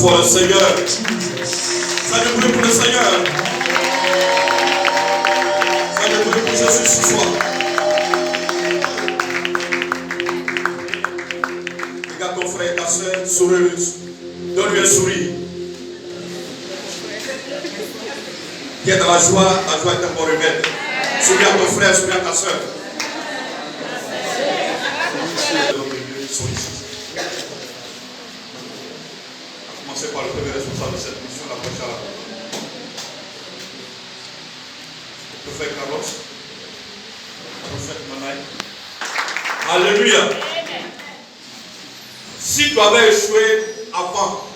Pour le Seigneur. Ça ne brûle pour le Seigneur. Ça ne brûle pour Jésus ce soir. Regarde ton frère et ta soeur, souris. Donne-lui un sourire. Qui est dans la joie est un bon remède. Souris à ton frère, souris à ta soeur. C'est par le premier responsable de cette mission, la prochaine à la le prophète Carlos, le prophète Manaï. Alléluia. Si tu avais échoué avant,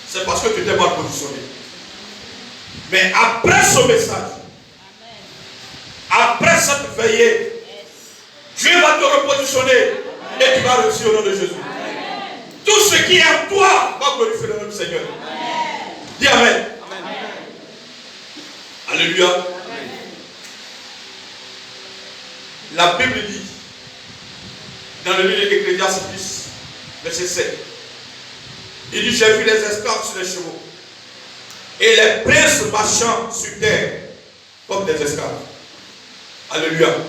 c'est parce que tu étais mal positionné. Mais après ce message, après cette veillée, Dieu va te repositionner et tu vas réussir au nom de Jésus. Tout ce qui est en toi va glorifier le nom du Seigneur. Amen. Dis Amen. Amen. Alléluia. Amen. La Bible dit, dans le livre d'Ecclésiaste 10, verset 7, il dit, j'ai vu les esclaves sur les chevaux et les princes marchant sur terre comme des esclaves. Alléluia. Amen.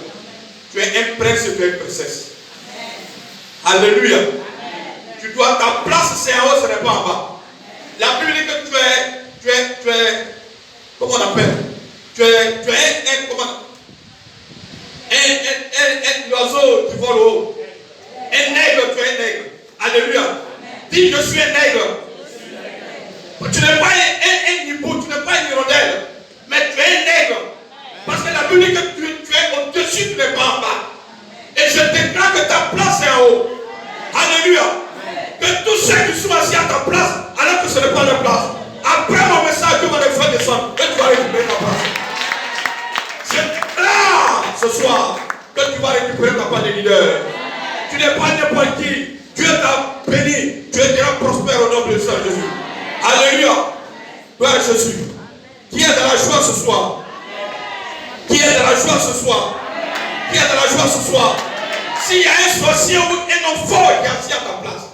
Tu es un prince et tu es une princesse. Amen. Alléluia. Tu dois, ta place c'est en haut, ce n'est pas en bas. La Bible dit que tu es, comment on appelle? Tu es un oiseau qui vole haut. Un nègre, tu es un nègre. Alléluia. Dis, je suis un nègre. Tu n'es pas un hibou, tu n'es pas une hirondelle, mais tu es un nègre. Parce que la Bible dit que tu es au-dessus, tu n'es pas en bas. Et je déclare que ta place est en haut. Alléluia. Que tous ceux qui sont assis à ta place, alors que ce n'est pas leur place, après mon message, Dieu va les faire descendre et tu vas récupérer ta place. Je déclare ce soir que tu vas récupérer ta part de leader. Tu n'es pas n'importe qui. Dieu t'a béni. Tu seras prospère au nom de Jésus. Alléluia. Gloire à Jésus. Qui est dans la joie ce soir? Qui est dans la joie ce soir? Qui est dans la joie ce soir? S'il y a un sorcier ou un homme fort qui est assis à ta place,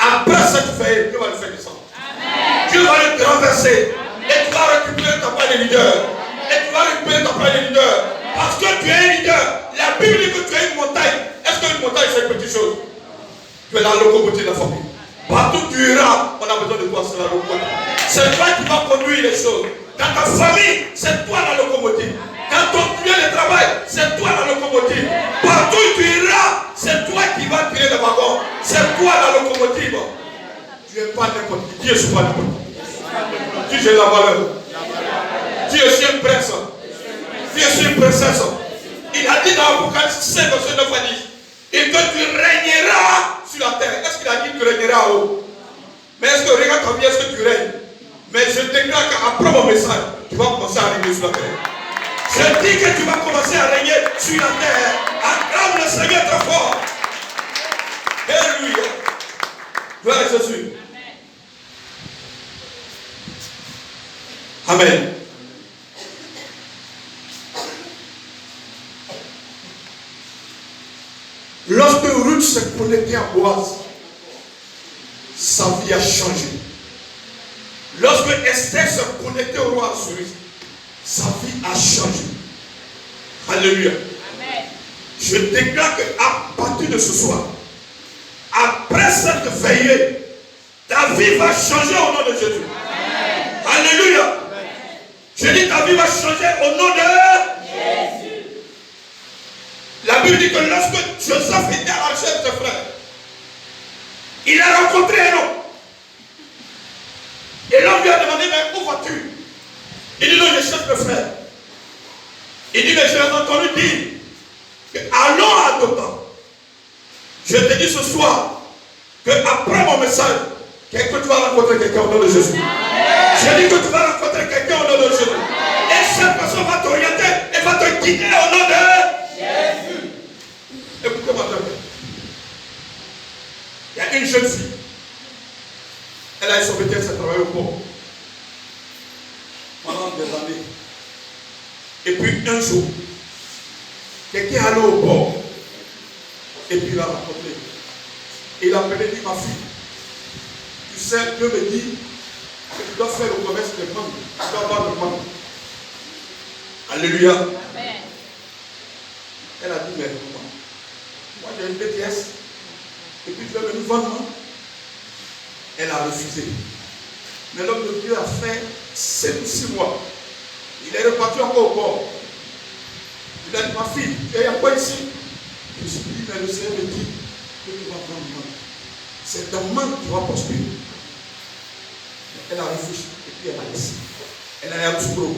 après cette fête, Dieu va le faire descendre. Amen. Dieu va le renverser. Amen. Et tu vas récupérer ta part de leader. Amen. Et tu vas récupérer ta part de leader. Amen. Parce que tu es un leader. La Bible dit que tu es une montagne. Est-ce qu'une montagne c'est une petite chose? Tu es la locomotive de la famille. Partout tu iras, on a besoin de toi, c'est la locomotive. C'est toi qui vas conduire les choses. Dans ta famille, c'est toi la locomotive. Dans ton lieu de travail, c'est toi la locomotive. Partout où tu iras, c'est toi qui vas tirer le wagon. C'est toi la locomotive. Tu n'es pas n'importe qui. Dieu n'est pas n'importe qui. Dieu j'ai la valeur. Dieu est un prince. Dieu est une princesse. Il a dit dans l'Apocalypse 5, verset 9 à 10, et que tu régneras sur la terre. Est-ce qu'il a dit que tu régneras en haut? Mais est-ce que regarde ta vie, est-ce que tu règnes? Mais je déclare qu'après mon message, tu vas commencer à régner sur la terre. Je dis que tu vas commencer à régner sur la terre. Acclame le Seigneur très fort. Alléluia. Gloire à Jésus. Amen. Lorsque Ruth s'est connectée à Boaz, sa vie a changé. Lorsque Esther s'est connectée au roi Assuérus, sa vie a changé. Alléluia. Amen. Je déclare qu'à partir de ce soir, après cette veillée, ta vie va changer au nom de Jésus. Amen. Alléluia. Amen. Je dis ta vie va changer au nom de Jésus. La Bible dit que lorsque Joseph était à la recherche de frères, il a rencontré un homme. Et l'homme lui a demandé, mais où vas-tu? Il dit, non, je cherche mes frères. Il dit, mais je l'ai entendu dire que allons à Dothan. Je te dis ce soir que après mon message, tu vas rencontrer quelqu'un au nom de Jésus. Je dis que tu vas rencontrer quelqu'un au nom de Jésus. Et cette personne va t'orienter et va te guider au nom de Jésus. Écoutez-moi très bien. Il y a une jeune fille. Elle a eu son BTS, elle travaille au port pendant des années. Et puis un jour, quelqu'un est allé au port. Et puis il l'a rencontré. Il a appelé, dit, ma fille, tu sais, Dieu me dit que tu dois faire le commerce de mangue. Tu dois avoir le mangue. Alléluia. Amen. Elle a dit, mais moi j'ai une BTS. Et puis tu vas venir vendre, non? Elle a refusé. Mais l'homme de Dieu a fait 7 ou 6 mois. Il est reparti encore au port. Il a dit, ma fille, il y a quoi ici? Je me suis dit, mais le Seigneur me dit que tu vas prendre manque. C'est dans manque que tu vas prospérer. Elle a réfléchi et puis elle a laissé. Elle a un petit gros.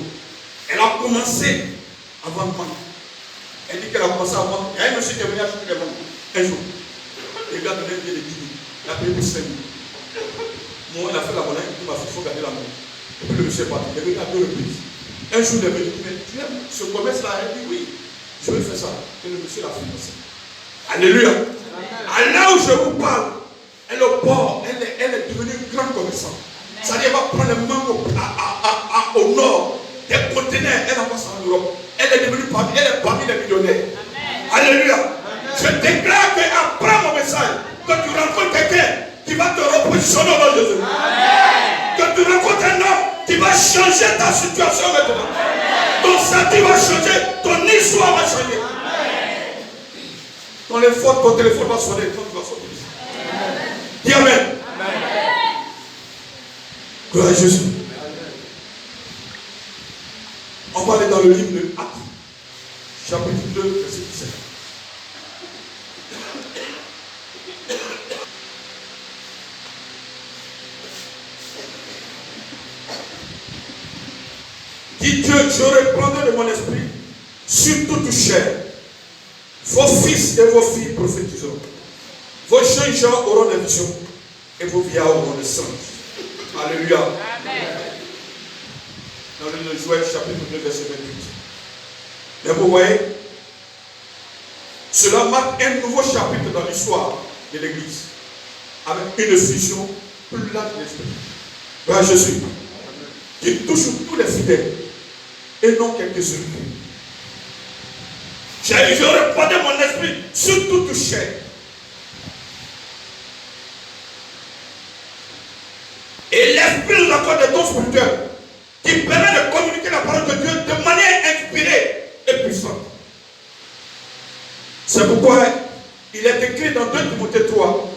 Elle a commencé à vendre manque. Elle dit qu'elle a commencé à vendre. Il y a un monsieur qui est venu acheter des manques un jour. Et il a donné un billet de 10 000. Il a payé pour 5 000. Moi, il a fait la monnaie, il m'a dit, il faut garder la monnaie. Et puis le monsieur est parti. Il est venu à 2 reprises. Un jour, il est venu, mais tu aimes ce commerce-là? Elle dit, oui, je vais faire ça. Et le monsieur l'a financé. Alléluia. À là où je vous parle, elle au port, elle est devenue une grande commerçante. Ça veut dire, elle va prendre le mangue au nord, des conteneurs, elle va passer en Europe. Elle est devenue parmi les millionnaires. Alléluia. Je déclare qu'après mon message, quand tu rencontres quelqu'un qui va te repositionner dans Jésus. Que tu rencontres un homme qui va changer ta situation maintenant. Ton statut va changer, ton histoire va changer. Ton téléphone va sonner quand tu vas sortir. Dis Amen. Gloire à Jésus. On va aller dans le livre de Actes, chapitre 2, verset 17. Dit Dieu, je répandrai de mon esprit sur toute chair. Vos fils et vos filles prophétiseront. Vos jeunes gens auront des visions et vos vieillards auront des songes. Alléluia. Amen. Dans le Joël chapitre 2, verset 28. Mais vous voyez, cela marque un nouveau chapitre dans l'histoire de l'Église, avec une fusion plus large d'esprit. Gloire à Jésus, qui touche tous les fidèles et non quelques-uns. Je répandrai mon esprit sur toute chair. Et l'esprit nous accorde des dons spirituels qui permet de communiquer la parole de Dieu de manière inspirée et puissante. C'est pourquoi il est écrit dans 2 Timothée 3,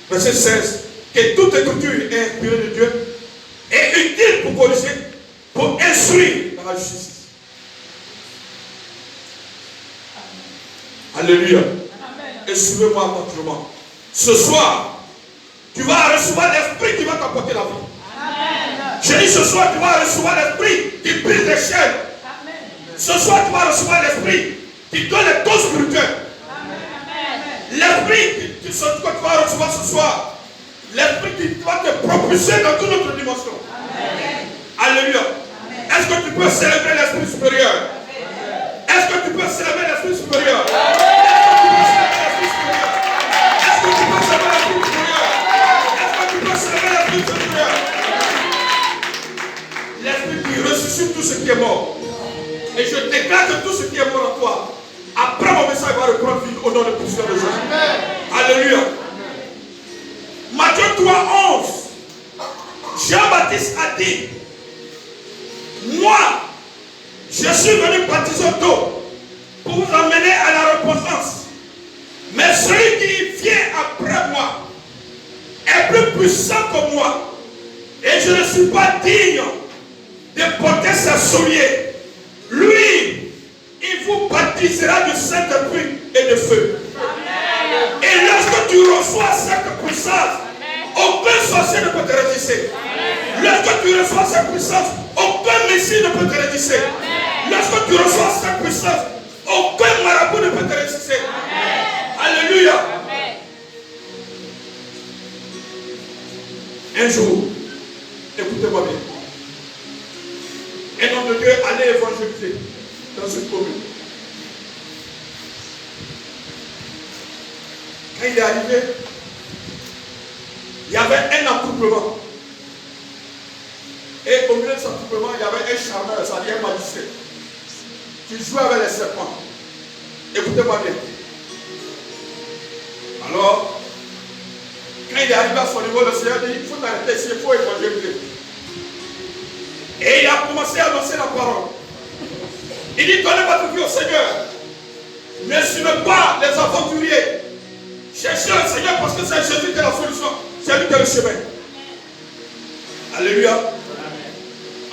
verset 16, que toute écriture est inspirée de Dieu et utile pour corriger, pour instruire dans la justice. Alléluia. Et suivez-moi attentivement. Ce soir, tu vas recevoir l'esprit qui va t'apporter la vie. J'ai dit ce soir, tu vas recevoir l'esprit qui brise les chaînes. Ce soir, tu vas recevoir l'esprit qui donne les dons spirituels. L'esprit que tu vas recevoir ce soir, l'esprit qui va te propulser dans toute autre dimension. Alléluia. Est-ce que tu peux célébrer l'esprit supérieur? Est-ce que tu peux célébrer l'esprit supérieur? Est-ce que tu peux célébrer l'esprit supérieur? Est-ce que tu peux célébrer l'esprit supérieur? L'esprit qui ressuscite tout ce qui est mort. Et je déclare que tout ce qui est mort en toi, après mon message, va reprendre vie au nom de Christ de Jésus. Alléluia. Matthieu 3, 11. Jean-Baptiste a dit, moi, je suis venu baptiser d'eau pour vous emmener à la repentance. Mais celui qui vient après moi est plus puissant que moi. Et je ne suis pas digne de porter ses souliers. Lui, il vous baptisera du Saint-Esprit et de feu. Amen. Et lorsque tu reçois cette puissance, aucun sorcier ne peut te résister. Amen. Lorsque tu reçois cette puissance, aucun messie ne peut te résister. Amen. Lorsque tu reçois cette puissance, aucun marabout ne peut te résister. Amen. Alléluia. Amen. Un jour, écoutez-moi bien. Un homme de Dieu allait évangéliser dans une commune. Quand il est arrivé, il y avait un attroupement. Et au milieu de cet attroupement, il y avait un charmeur, c'est-à-dire un magicien, qui jouait avec les serpents. Écoutez-moi bien. Alors, quand il est arrivé à son niveau, le Seigneur dit, il faut t'arrêter ici, il faut évangéliser. Et il a commencé à annoncer la parole. Il dit, donnez votre vie au Seigneur. Ne suivez pas les aventuriers. Cherchez le Seigneur parce que c'est Jésus qui est la solution. C'est lui qui est le chemin. Alléluia.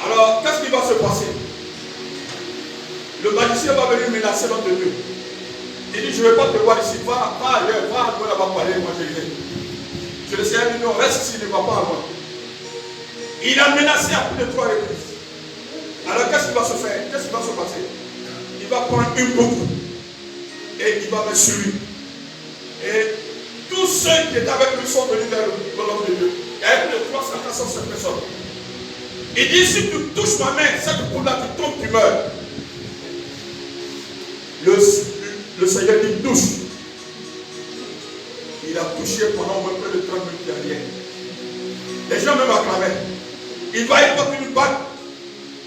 Alors, qu'est-ce qui va se passer? Le magicien va venir menacer l'homme de Dieu. Il dit, je ne vais pas te voir ici. Va ailleurs, va à moi là-bas pour aller évangéliser. Je le Seigneur dit, non, reste ici, ne va pas à moi. Il a menacé à plus de 3 reprises. Alors qu'est-ce qui va se faire? Qu'est-ce qui va se passer? Il va prendre une boucle et il va mettre sur lui. Et tous ceux qui étaient avec lui sont venus vers l'homme de Dieu. Il y avait plus de 300 personnes. Il dit, si tu touches ma main, cette boucle-là, tu tombes, tu meurs. Le Seigneur dit, touche. Il a touché pendant au moins près de 30 minutes derrière. Les gens même acclamaient. Il va, il porte une bague.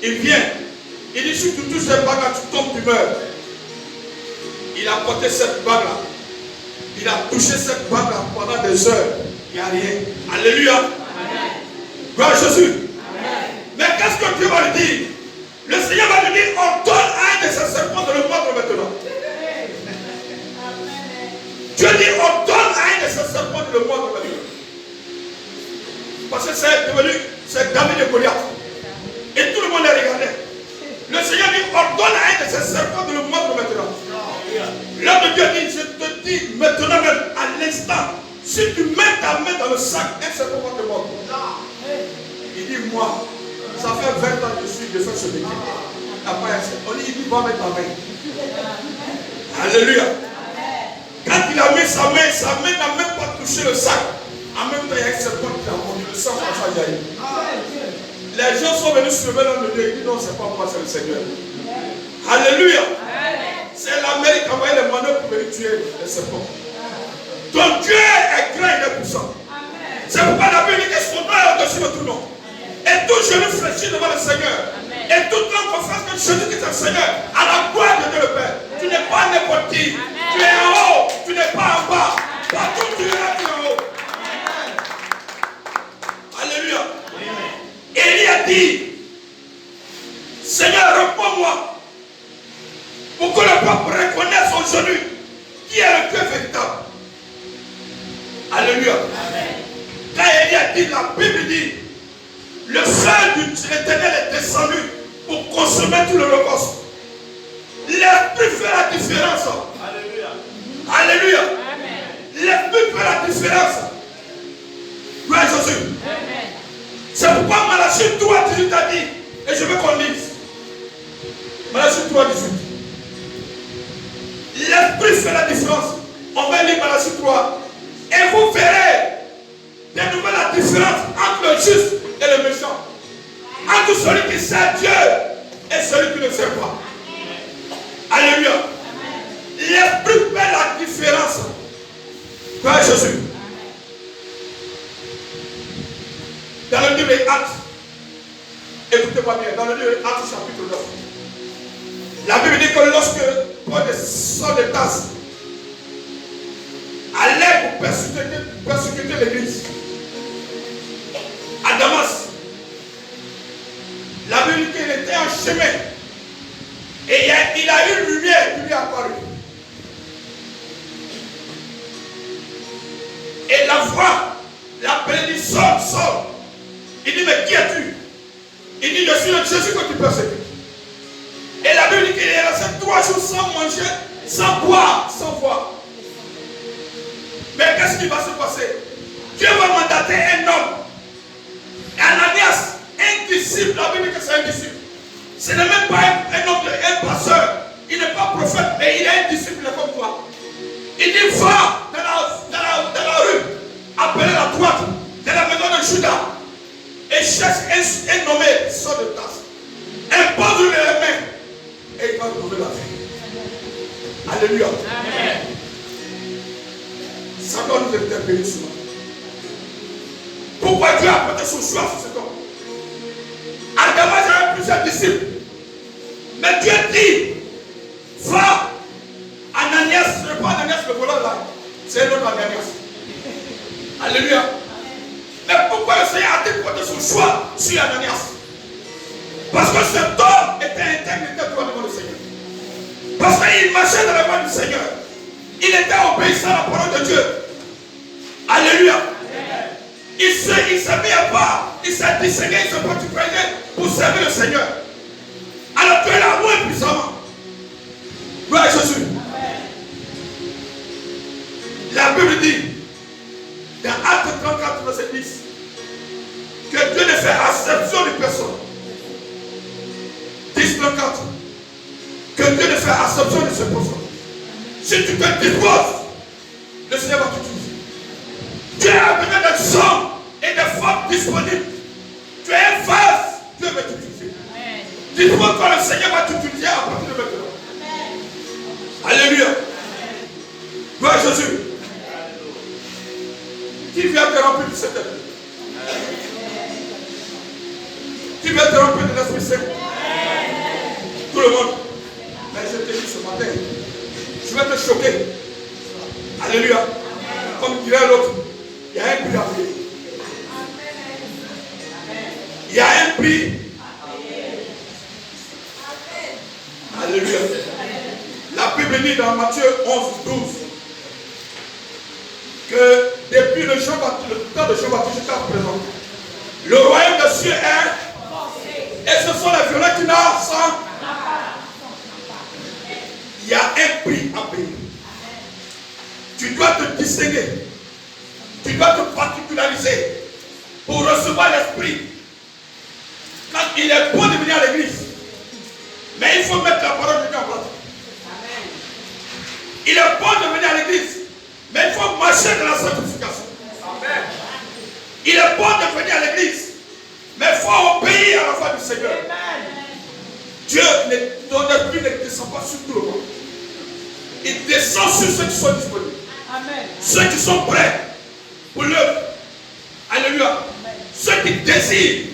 Il vient. Il dit, si tu touches cette bague-là, tu tombes, tu meurs. Il a porté cette bague-là. Il a touché cette bague-là pendant des heures. Il n'y a rien. Alléluia. Amen. Gloire à Jésus. Amen. Mais qu'est-ce que Dieu va lui dire? Le Seigneur va lui dire, on donne à un de ses serpents de le mordre maintenant. Dieu dit, on donne à un de ses serpents de le mordre maintenant. Parce que c'est David et Goliath. Et tout le monde les regardait. Le Seigneur dit, ordonne à un de ses serpents de le mordre maintenant. L'homme de Dieu dit, je te dis maintenant même, à l'instant, si tu mets ta main dans le sac, un serpent va te mordre. Il dit, moi, ça fait 20 ans que je fais ce métier. On dit, il dit, va mettre ta main. Alléluia. Quand il a mis sa main n'a même pas touché le sac. En même temps, il y a un serpent qui a mordu, le sang comme ça jaillit. Les gens sont venus se lever dans le Dieu. Ils disent non, c'est pas moi, c'est le Seigneur. Alléluia. C'est l'Amérique qui a envoyé les manœuvres pour venir tuer les serpents. Donc Dieu est grand, il est puissant. C'est pourquoi la Bible dit que son nom est au-dessus de tout nom. Et tout genou fléchit devant le Seigneur. Et tout homme confesse que Jésus qui est le Seigneur, à la gloire de Dieu le Père. Tu n'es pas n'importe qui. Tu es en haut, tu n'es pas en bas. Partout tu es là, tu es en haut. Alléluia. Élie a dit, Seigneur, réponds-moi, pour que le peuple reconnaisse aujourd'hui qui est le Dieu véritable. Alléluia. Quand Élie a dit, la Bible dit, le feu de l'Éternel est descendu pour consommer tout l'Holocauste. L'Esprit fait la différence. Alléluia. Alléluia. L'Esprit fait la différence. Gloire à Jésus. Amen. C'est pourquoi Malachie 3:18 a dit, et je veux qu'on lise. Malachie 3:18. L'Esprit fait la différence. On va lire Malachie 3. Et vous verrez de nouveau la différence entre le juste et le méchant. Entre celui qui sait Dieu et celui qui ne sait pas. Alléluia. L'Esprit fait la différence. Gloire à Jésus. Dans le livre des Actes, écoutez-moi bien, dans le livre des Actes chapitre 9, la Bible dit que lorsque Paul et Saul de Tarse allaient pour persécuter l'église à Damas, la Bible dit qu'il était en chemin et il a eu une lumière qui lui est apparue. Et la voix l'appelait, dit Saul, Saul. Il dit, mais qui es-tu? Il dit, je suis le Jésus que tu persécutes. Et la Bible dit qu'il est resté 3 jours sans manger, sans boire, sans voir. Mais qu'est-ce qui va se passer? Dieu va mandater un homme. Ananias, un disciple, la Bible dit que c'est un disciple. Ce n'est même pas un homme, un pasteur. Il n'est pas prophète, mais il est un disciple comme toi. Il dit, va dans la rue, appelez la droite de la maison de Judas et cherche un nommé sort de tasse. Impose-lui les mains et il va trouver la vie. Alléluia. Amen. Ça doit nous interpeller souvent. Pourquoi Dieu a porté son choix sur cet homme? À Damas, il y avait plusieurs disciples. Mais Dieu dit, va, Ananias, ce n'est pas Ananias le volant là, c'est un autre Ananias. Alléluia. Mais pourquoi le Seigneur a-t-il porté son choix sur Ananias? Parce que cet homme était intègre, il était droit devant le Seigneur. Parce qu'il marchait dans la voie du Seigneur. Il était obéissant à la parole de Dieu. Alléluia. Il s'est mis à part, il s'est distingué, il s'est particulier pour servir le Seigneur. Alors tu es là, oui, puissamment. Gloire à Jésus. La Bible dit, dans Actes 34, verset 10, que Dieu ne fait acception de personne. 10, 34. Que Dieu ne fait acception de cette personne. Si tu te disposes, le Seigneur va t'utiliser. Dieu a besoin de hommes et de femmes disponibles. Tu es un vase, Dieu va t'utiliser. Dispose-toi, le Seigneur va t'utiliser à partir de maintenant. Alléluia. Gloire à Jésus. Qui vient te remplir du Saint-Esprit? Qui vient te remplir de l'Esprit Saint? Tout le monde. Mais je te dis ce matin, je vais te choquer. Alléluia. Comme dirait l'autre, il y a un prix à payer. Il y a un prix. Alléluia. La Bible dit dans Matthieu 11, 12 que depuis le temps de Jean-Baptiste jusqu'à présent, le royaume des cieux est, et ce sont les violents qui n'ont sans. Il y a un prix à payer. Tu dois te distinguer. Tu dois te particulariser pour recevoir l'esprit. Quand il est bon de venir à l'église, mais il faut mettre la parole de Dieu en pratique. Il est bon de venir à l'église, mais il faut marcher dans la sanctification. Amen. Il est bon de venir à l'église, mais il faut obéir à la voix du Seigneur. Amen. Dieu, ton esprit ne descend pas sur tout le monde. Il descend sur ceux qui sont disponibles. Amen. Ceux qui sont prêts pour l'œuvre. Alléluia. Amen. Ceux qui désirent,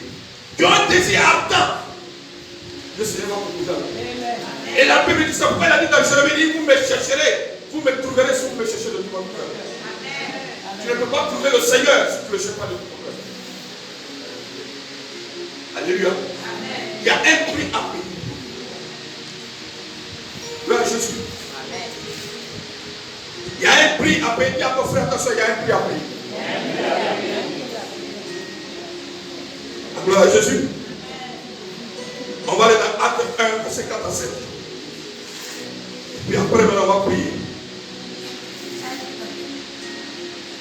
qui ont un désir ardent. Le Seigneur va vous donner. Et la Bible dit ça. Pourquoi il a dit dans Jérémie, vous me chercherez, vous me trouverez si vous me cherchez de tout votre cœur. Tu ne peux pas trouver le Seigneur si tu ne le cherches pas de tout ton cœur. Alléluia. Amen. Il y a un prix à payer. Gloire à Jésus. Amen. Il y a un prix à payer. Dis à ton frère, attention, il y a un prix à payer. Gloire à Jésus. On va aller dans Acte 1, verset 4 à 7. Puis après, on va prier.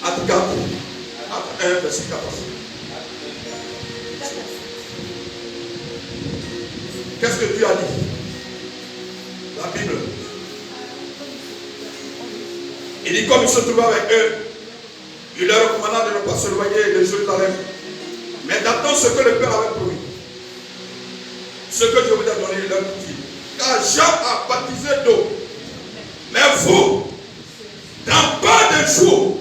Acte 4. Acte 1, verset 4 à 7. Qu'est-ce que Dieu a dit? La Bible. Il dit comme il se trouvait avec eux, il leur recommanda de ne pas s'éloigner de Jérusalem, mais d'attendre ce que le Père avait promis. Ce que je vous ai donné, il leur dit. Car Jean a baptisé d'eau. Mais vous, dans pas de jour,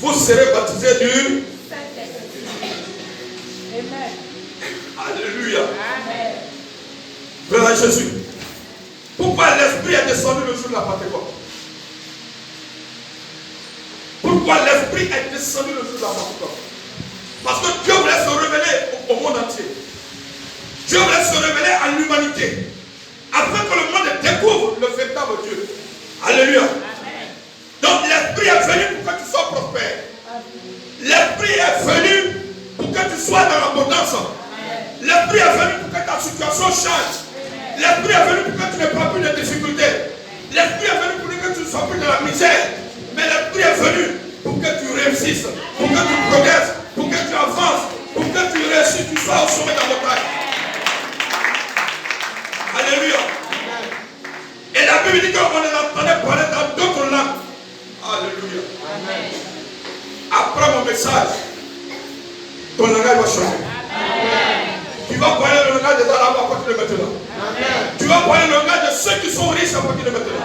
vous serez baptisés du Saint-Esprit. Amen. Alléluia. Amen. Gloire à Jésus. Pourquoi l'Esprit est descendu le jour de la Pentecôte? Pourquoi l'Esprit est descendu le jour de la Pentecôte? Parce que Dieu voulait se révéler au monde entier. Dieu voulait se révéler à l'humanité. Afin que le monde découvre le véritable Dieu. Alléluia. Amen. Donc l'Esprit est venu pour que tu sois prospère. L'Esprit est venu pour que tu sois dans l'abondance. L'Esprit est venu pour que ta situation change. L'esprit est venu pour que tu n'aies pas plus de difficultés. L'esprit est venu pour que tu ne sois plus de la misère. Mais l'esprit est venu pour que tu réussisses, pour que tu progresses, pour que tu avances, pour que tu réussisses, tu sois au sommet de la montagne. Alléluia. Et la Bible dit qu'on les entendait parler dans d'autres langues. Alléluia. Après mon message, ton langage va changer. Tu vas parler le langage des Arabes à partir de maintenant. Tu vas parler le langage de ceux qui sont riches à partir de maintenant.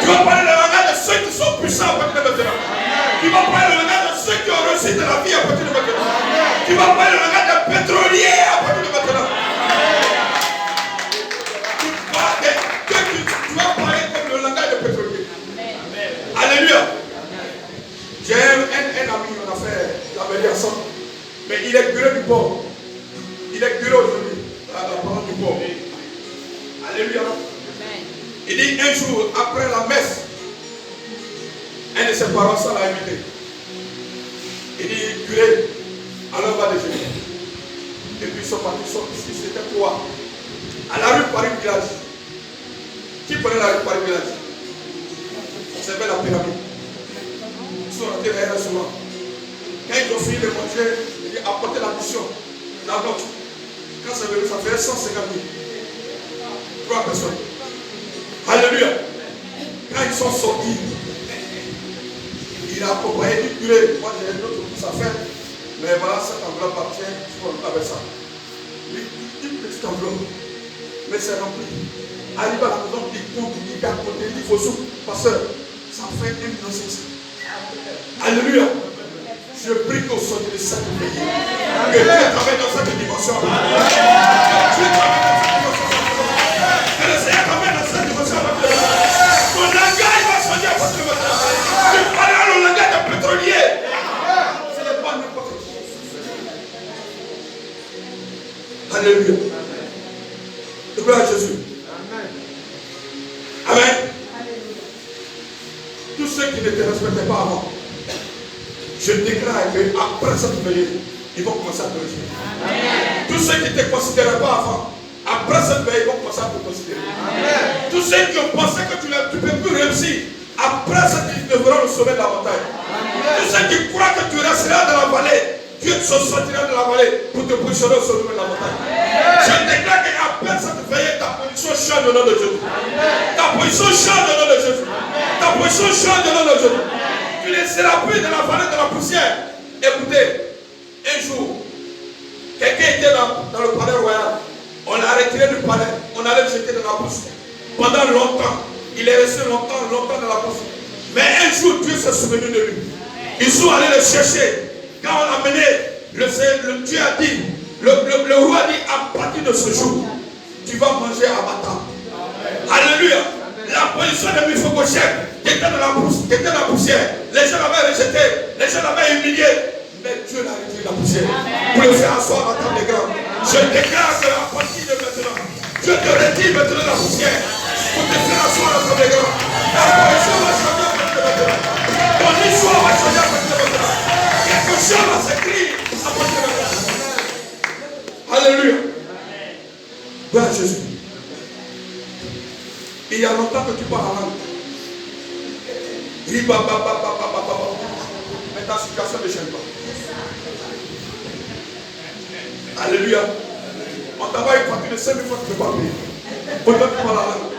Tu vas parler le langage de ceux qui sont puissants à partir de maintenant. Tu vas parler le langage de ceux qui ont réussi de la vie à partir de maintenant. Tu vas parler le langage des pétroliers à partir de maintenant. Tu vas parler comme le langage des pétroliers. Alléluia. J'ai un ami, on a fait la veille ensemble. Mais il est curé du port. Il est curé aujourd'hui. La parole du port. Alléluia. Il dit un jour, après la messe, un de ses parents s'en l'a invité. Il dit, curé, alors on va déjeuner. Et puis ils sont partis, ici, c'était quoi? À la rue Paris-Village. Qui connaît la rue Paris-Village? C'est la pyramide. Ils sont rentrés derrière souvent. Quand ils ont fini de manger, il dit, apportez la mission. La note. Quand c'est venu, ça fait 150 000. 3 personnes. Alléluia. Quand ils sont sortis, il a accompagné du curé. Moi, j'ai une autre pour sa fête. Mais voilà, cette enveloppe appartient avec ça. Une petite enveloppe. Mais c'est rempli. Arrive à la maison, il compte, il garde côté, il faut souffler. Pasteur, ça fait 1,6 million. Alléluia. Je prie qu'au sortir de cette pays, que Dieu travaille dans cette dimension. Que Dieu travaille dans cette dimension. Que le Seigneur travaille dans cette dimension. Ton langage va changer à partir de maintenant. Tu parles le langage de pétrolier. Ce n'est pas n'importe qui. Alléluia. Gloire à Jésus. Amen. Tous ceux qui ne te respectaient pas avant, je déclare qu'après cette veillée, ils vont commencer à te respecter. Tous ceux qui ne te considéraient pas avant, après cette veillée, ils vont commencer à te considérer. Amen. Tous ceux qui ont pensé que tu ne peux plus réussir, après cette veillée, ils devront le sommet de la montagne. Amen. Tous ceux qui croient que tu resteras dans la vallée, Dieu te sortira de la vallée pour te positionner au sommet de la montagne. Amen. Je déclare qu'après cette veillée, ta position change au nom de Jésus. Amen. Ta position change au nom de Jésus. Amen. Ta position change au nom de Jésus. Amen. Tu ne seras plus dans la vallée de la poussière. Écoutez, un jour, quelqu'un était dans le palais royal. On l'a retiré du palais. On allait le jeter dans la poussière. Pendant longtemps, il est resté longtemps dans la poussière. Mais un jour, Dieu s'est souvenu de lui. Ils sont allés le chercher. Quand on l'a mené, Dieu a dit, le roi a dit, à partir de ce jour, tu vas manger à ma table. Alléluia. La position de Mephibosheth qui était dans la poussière, les gens l'avaient rejeté, les gens l'avaient humilié, mais Dieu l'a retiré de la poussière pour le faire asseoir à la table des grands. Je déclare que à partir de maintenant, Dieu te retire maintenant de la poussière pour te faire asseoir à la table des grands. Ta position va changer à partir de maintenant. Ton histoire va changer à partir de maintenant. Quelque chose va s'écrire à partir de maintenant. Alléluia. Gloire à Jésus. Il y a longtemps que tu parles en langue. Mais ta situation ne change pas. Alléluia. On t'envoie une facture de 5 000 fois que tu ne peux pas payer. Pourtant tu parles en langue.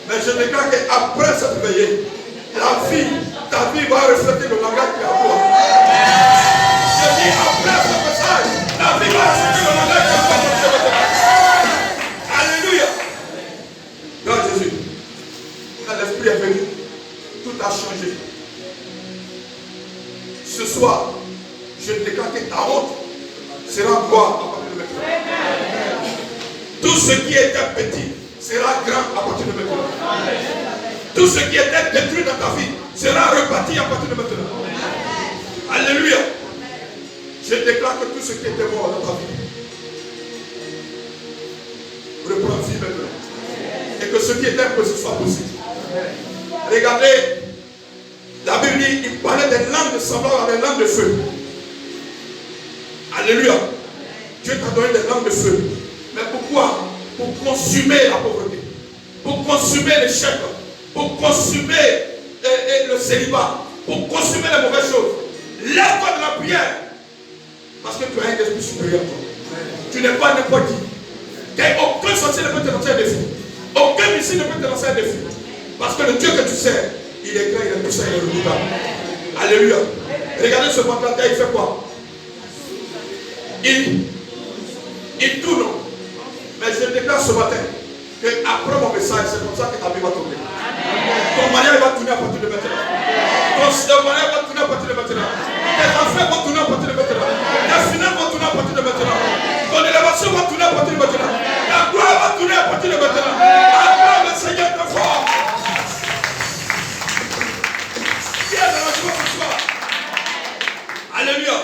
Mais je déclare qu'après cette veillée, ta vie va refléter le langage qui est à toi. Je dis après ce message, ta vie va refléter le langage qui est à toi. Alléluia. Grâce à Jésus. Quand l'Esprit est venu, tout a changé. Ce soir, je déclare que ta honte sera gloire à partir de maintenant. Tout ce qui était petit sera grand à partir de maintenant. Tout ce qui était détruit dans ta vie sera reparti à partir de maintenant. Alléluia. Je déclare que tout ce qui était mort dans ta vie reprend vie maintenant. Et que ce qui était impossible soit possible. Regardez, la Bible dit, il parlait des langues semblables à des langues de feu. Alléluia. Dieu t'a donné des langues de feu. Mais pourquoi? Pour consumer la pauvreté. Pour consumer l'échec. Pour consumer le célibat. Pour consumer les mauvaises choses. Lève-toi de la prière. Parce que tu as un esprit supérieur à toi. Tu n'es pas n'importe qui. Aucun sorcier ne peut te lancer un défi. Aucun missile ne peut te lancer un défi. Parce que le Dieu que tu sers, il est grand, il est puissant, il est redoutable. Alléluia. Regardez ce matin, il fait quoi? Il tourne. Mais je déclare ce matin qu'après mon message, c'est comme ça que ta vie va tomber. Ton mariage va tourner à partir de maintenant. Ton mariage va tourner à partir de maintenant. Tes affaires vont tourner à partir de maintenant. Tes finances vont tourner à partir de maintenant. Ton élévation va tourner à partir de maintenant. Ta gloire va tourner à partir de maintenant. Acclame le Seigneur de fort. Qui est dans la joie ce soir? Alléluia.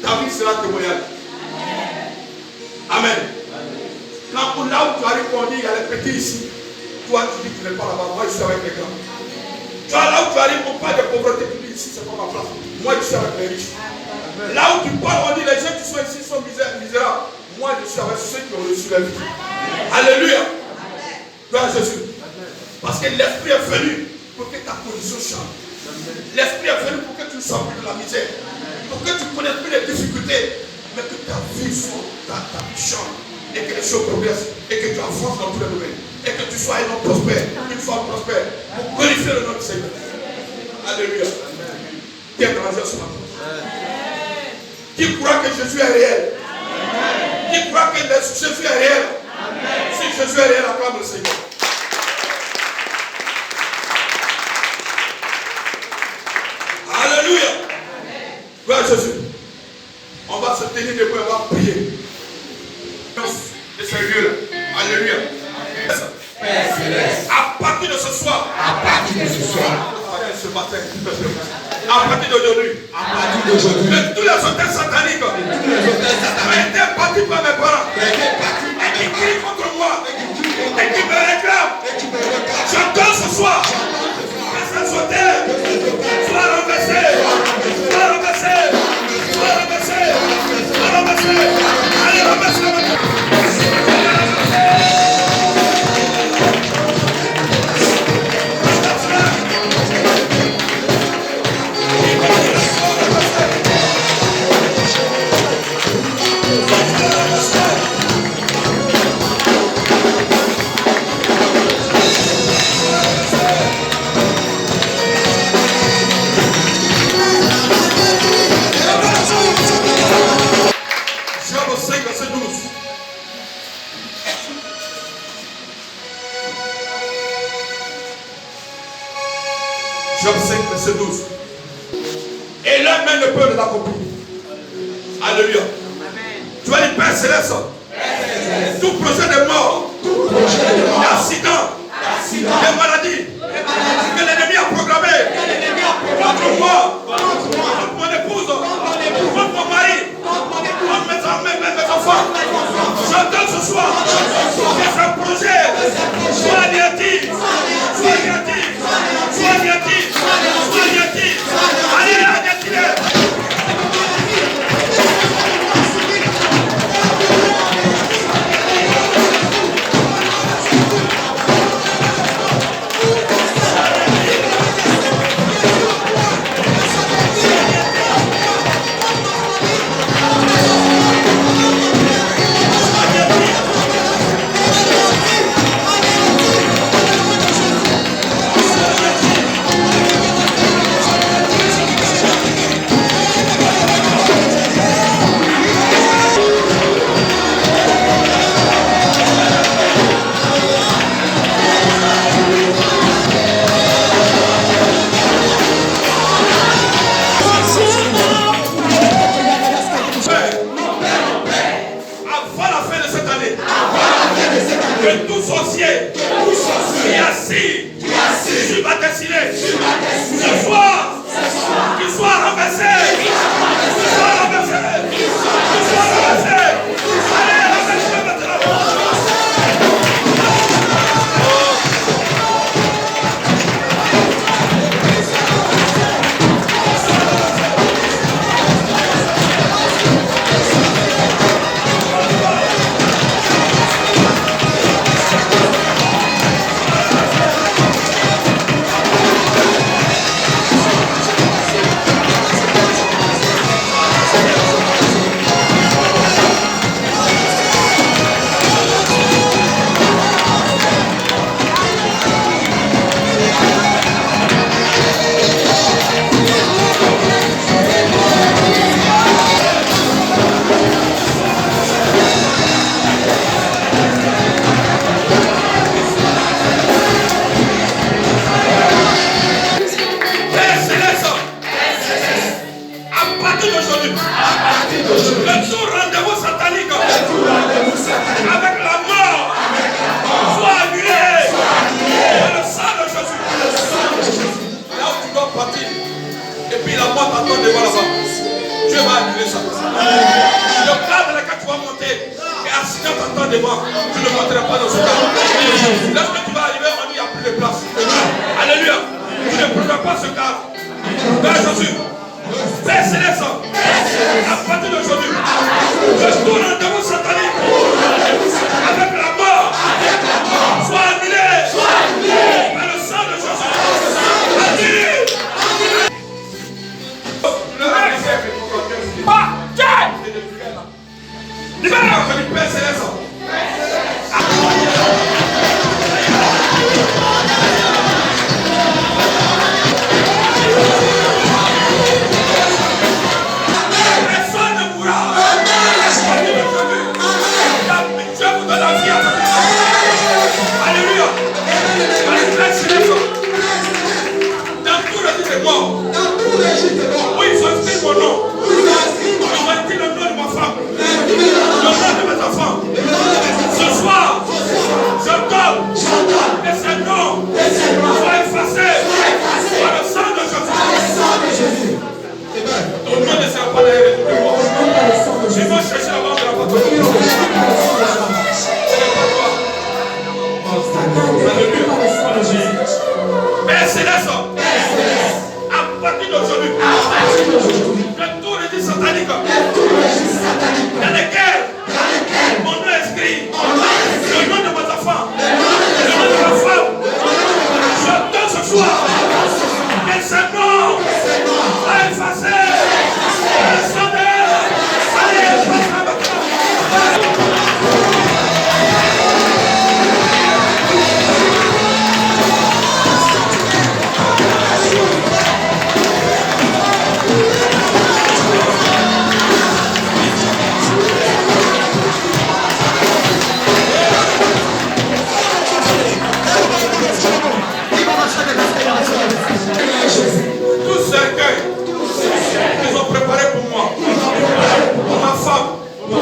Ta vie sera témoignage. Amen. Quand là où tu arrives, on dit il y a les petits ici. Toi, tu dis que tu n'es pas là-bas. Moi, je suis avec les grands. Tu vois, là où tu arrives, on parle de pauvreté. Tu dis ici, c'est pas ma place. Moi, je suis avec les riches. Amen. Là où tu parles, on dit les gens qui sont ici sont misérables. Moi, je suis avec ceux qui ont reçu la vie. Alléluia. Gloire à Jésus. Parce que l'esprit est venu pour que ta condition change. L'esprit est venu pour que tu ne sois plus de la misère. Pour que tu ne connaisses plus les difficultés. Mais que ta vie change. Et que les choses progressent. Et que tu avances dans tous les domaines. Et que tu sois un homme prospère. Une femme prospère. Pour glorifier le nom du Seigneur. Alléluia. Qui est dans la joie ce matin? Qui croit que Jésus est réel? Qui croit que Jésus est réel? Si Jésus est réel, acclame le Seigneur. Alléluia. Gloire à Jésus. On va se tenir debout et on va prier. De ce lieu-là. Alléluia. À partir de ce soir. Ce matin. À partir d'aujourd'hui. Que tous les hôtels sataniques ont été bâtis par mes parents. Et qui crient contre moi. Et qui me réclament. J'entends ce soir. Que ces hôtels soient renversés. Soient renversés. Soient renversés. Soient renversés. Allez, renversez-le. Job 5, verset 12. Et l'un même ne peut l'accomplir. Alléluia. Tu vas dire, Père Céleste, tout projet de mort, d'accident, de maladie, que l'ennemi a programmé contre moi, contre mon épouse, contre mon mari, contre mes enfants. J'entends ce soir que ce projet soit anéanti, soit anéanti, soit anéanti, soit anéanti. Allez, anéanti-le. t'attendre devant là-bas. Dieu va annuler ça. Le cadre dans lequel tu vas monter, et accident t'attend devant, tu ne monteras pas dans ce cadre. Lorsque tu vas arriver, on dit il n'y a plus de place. Alléluia. Tu ne prendras pas ce cadre. Dans Jésus. Père Céleste, à partir d'aujourd'hui, je tourne en démon satanique avec la mort. Sois annulé par le sang de Jésus. Annulé. Libère-moi, Père Céleste. Oui, ils ont inscrit mon nom. Ils ont inscrit le nom de ma femme. Le nom de mes enfants. Ce soir, je donne que ces noms soient effacés par le sang de Jésus. Ton nom ne sera pas derrière de moi. Je vais chercher la mort de la patrouille. Ce n'est pas toi. Alléluia. Père Céleste. À partir d'aujourd'hui, le tour est dit satanique. Dans lesquels mon nom est inscrit, le nom de mes enfants, le nom de ma femme, je donne ce soir que ce nom soit effacé. Le sang de allez, tout cercueil qu'ils ont préparé pour moi, pour ma femme, pour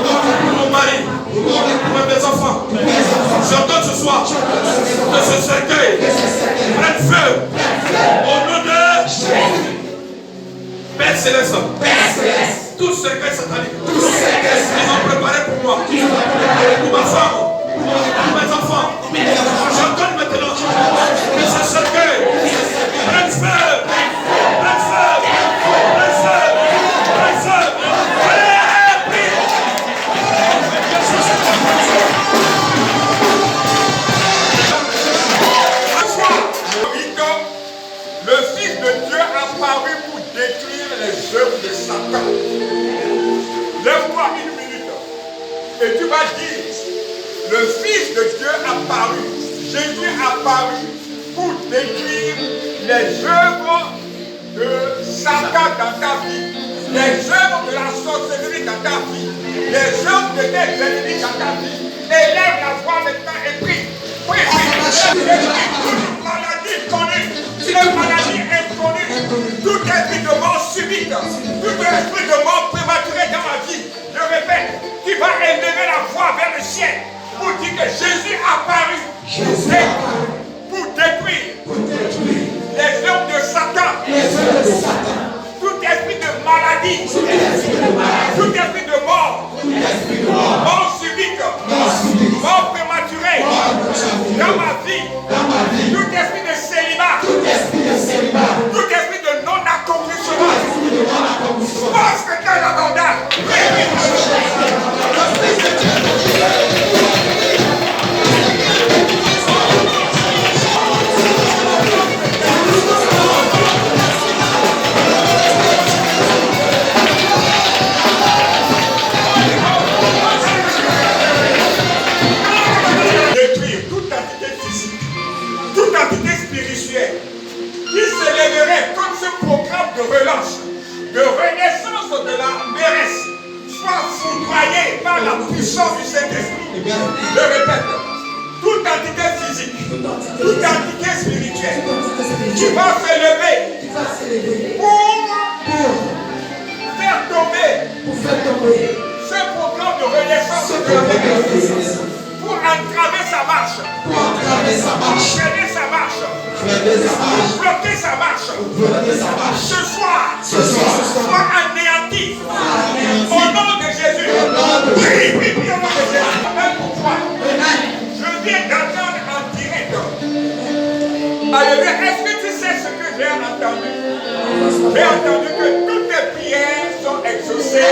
mon mari, pour mes enfants, je donne ce soir que ce cercueil prenne feu au nom de Père Céleste. Tout cercueil satanique qu'ils ont préparé pour moi, pour ma femme, pour mes enfants, je donne maintenant que ce cercueil prenne feu. Le Fils de Dieu apparu pour détruire les œuvres de Satan. Lève-toi une minute et tu vas dire, le Fils de Dieu apparu, Jésus apparu pour détruire les œuvres de Satan dans ta vie, les œuvres de la sorcellerie dans ta vie, les œuvres de tes ennemis dans ta vie. Élève la voix maintenant et prie. Prie, prie. Toute maladie connue, une maladie inconnue, tout esprit de mort subite, tout esprit de mort prématuré dans ma vie, je répète, tu vas élever la voix vers le ciel pour dire que Jésus apparu pour détruire les œuvres de Satan, tout esprit de maladie, tout esprit de mort, mort subite, mort prématurée dans ma vie, tout esprit de célibat, tout esprit de non-accomplissement, pense que tu es abandonné. Détruire toute entité physique, toute entité spirituelle qui s'élèverait contre ce programme de relance, de renaissance de la mairesse, soit foudroyée par la puissance du Saint-Esprit. Je répète, toute entité physique, toute entité spirituelle qui va s'élever pour faire tomber ce programme de renaissance de la mairesse, pour entraver sa marche, freiner sa marche, bloquer sa marche. Ce soir, soit anéanti. Au nom de Jésus. Prie au nom de Jésus. Même pour toi. Je viens d'entendre en direct. Alléluia. Est-ce que tu sais ce que j'ai entendu? J'ai entendu que toutes tes prières sont exaucées.